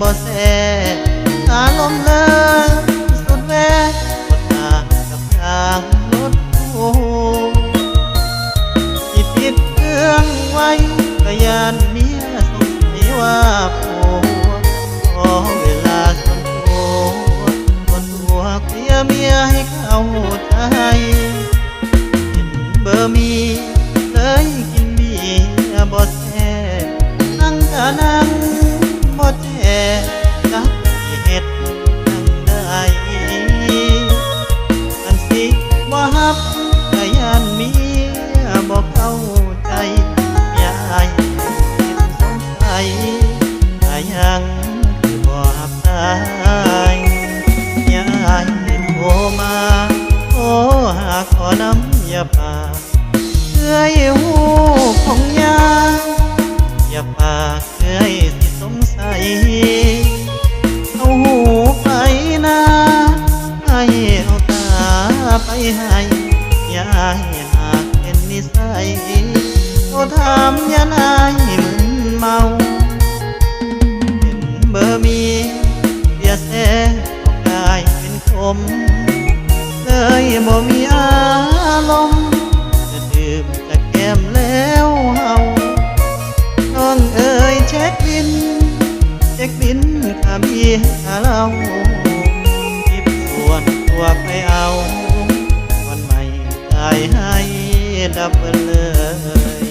บ่แซ่ตาลมเลยสุดแวะกดตากับทางรถตู้ที่ปิดเครื่องไว้ก็ยานเมียสงสัยว่าผัวขอเวลาส่วนตัวเคลียร์เมียให้เข้าใจเห็นเบอร์มีเลยกินเบียร์บ่แซ่นั่งก็นั่งบ่แจ่จักสิเฮ็ดนั่งได้อันสิบ่ฮับก็ย้านเมียบ่เข้าใจเมียอายคิดสงสัยก็ยังคือบ่ฮับสายเมียอายโทรมาโทรหาขอน้ำอย่าปากเอื้อยหูของยาอย่าปากเอื้อยสิสงสัยเอาหูไปนาให้เอาตาไปให้อย่าให้หากเป็นนิสัยโทรถามอย่านายมึนเมาเห็นเบอร์มีเบียร์แซ่ออกกายเป็นคมเลยบ่มีอารมณ์จะดื่มจะแก้มแล้วเฮาน้องเอ๋ยเช็คบินค่าเบียร์ค่าเหล้าทิปส่วนตัวไปเอาวันใหม่จ่ายให้ดับเบิลเลย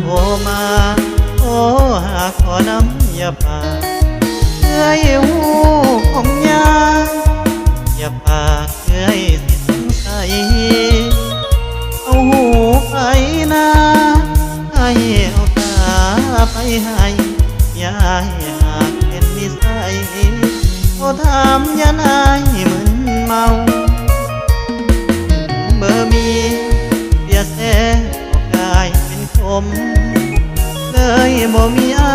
โทรมาโทรหาขอน้ำอย่าปากเอื้อยหูของยาอย่าปากเอื้อยสิสงสัยเอาหูไปนาให้เอาตาไปให้อย่าให้หากเป็นนิสัยโทรถามอย่านายมึนเมาเบอร์มีเบียร์แซ่ออกกายเป็นคมเลยบ่มีอา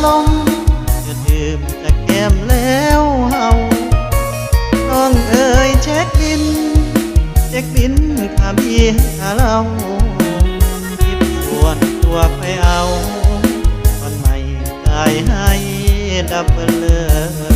รมณ์จะดื่มจะแก้มแล้วเฮาน้องเอ๋ยเช็คบินค่าเบียร์ค่าเหล้าทิปส่วนตัวไปเอาวันใหม่จ่ายให้ดับเบิลเลย